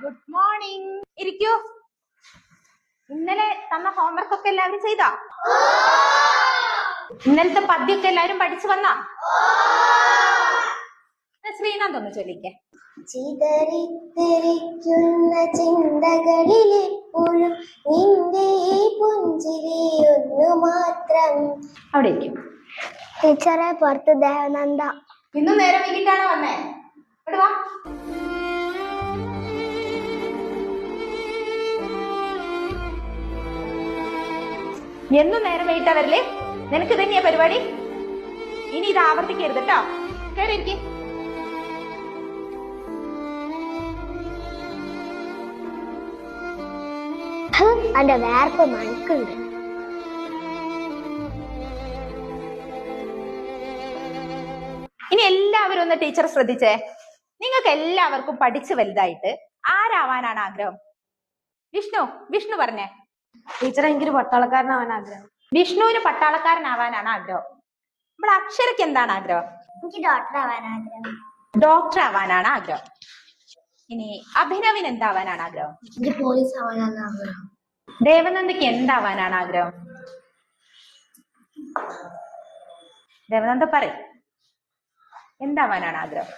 Good morning. ഇരിക്കൂ. ഇന്നലെ തന്ന ഹോംവർക്ക് ഒക്കെ എല്ലാവരും ചെയ്താ? ഇന്നലത്തെ പദ്യമൊക്കെ എല്ലാവരും പഠിച്ചു വന്നാ? ശ്രീനാഥ് ഒന്ന് ചൊല്ലിക്കേ. ചിതറിത്തെറിക്കുന്ന ചിന്തകളിലെപ്പോഴും നിന്റെ ഈ പുഞ്ചിരി ഒന്നു മാത്രം. അവിടെ ഇരിക്കും. ടീച്ചറെ, പുറത്ത് ദേവനന്ദ. ഇന്നും നേരം വൈകിട്ടാണ് വന്നേ. ഇവിടെ വാ. എന്നും നേരം വൈകിട്ടാ വരല്ലേ? നിനക്ക് തന്നെയാ പരിപാടി. ഇനി ഇത് ആവർത്തിക്കരുത് കേട്ടോ. കേറിയിരിക്കെ. അന്റെ വേർപ്പ് മണക്കുണ്ട്. ഇനി എല്ലാവരും ഒന്ന് ടീച്ചർ ശ്രദ്ധിച്ചേ. നിങ്ങൾക്ക് എല്ലാവർക്കും പഠിച്ചു വലുതായിട്ട് ആരാവാനാണ് ആഗ്രഹം? വിഷ്ണു പറഞ്ഞേ. ടീച്ചർ, എനിക്കൊരു പട്ടാളക്കാരനാവാൻ ആഗ്രഹം. വിഷ്ണുവിന് പട്ടാളക്കാരനാവാനാണ് ആഗ്രഹം. നമ്മുടെ അക്ഷരയ്ക്ക് എന്താണ് ആഗ്രഹം? എനിക്ക് ഡോക്ടർ ആവാൻ ആഗ്രഹം. ഡോക്ടർ ആവാനാണ് ആഗ്രഹം. ഇനി അഭിനവിന് എന്താവാനാണ് ആഗ്രഹം? എനിക്ക് പോലീസ് ആവാനാണ് ആഗ്രഹം. ദേവനന്ദയ്ക്ക് എന്താവാനാണ് ആഗ്രഹം? ദേവനന്ദ പറയും, എന്താവാനാണ് ആഗ്രഹം?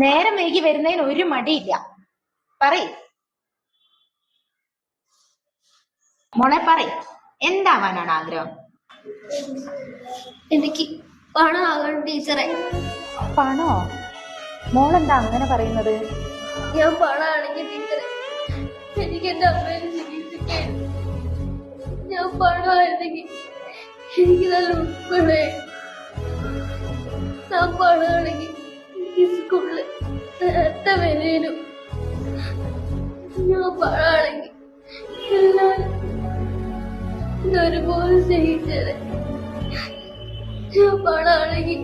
നേരം വൈകി വരുന്നതിന് ഒരു മടിയില്ല. പറയ് മോളെ, പറയ്, എന്താവാനാണ് ആഗ്രഹം? എനിക്ക് പണം ആകണം ടീച്ചറെ. പണോ? മോളെന്താ അങ്ങനെ പറയുന്നത്? ഞാൻ പണമാണെങ്കിൽ ടീച്ചറെ എനിക്ക് എന്റെ അമ്മയെ ചികിത്സിക്കാൻ. ഞാൻ പണമായിരുന്നെങ്കിൽ എനിക്ക് നല്ല ഉൾപ്പെടെ. ഞാൻ പണമാണെങ്കിൽ എനിക്ക് സ്കൂളിൽ നേരത്തെ വരേനും. ഞാൻ പണമാണെങ്കിൽ എല്ലാവരും ഒരുപോലെ സ്നേഹിച്ചത്. ഞാൻ പണമാണെങ്കിൽ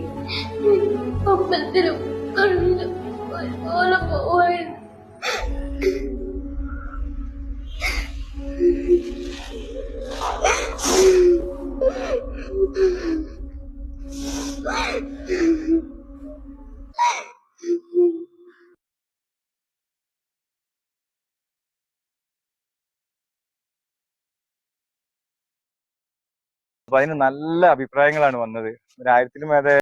അമ്പലത്തിലും കണ്ണിലും ഒരുപോലെ പോവായിരുന്നു. അപ്പൊ അതിന് നല്ല അഭിപ്രായങ്ങളാണ് വന്നത്. 1000-ലും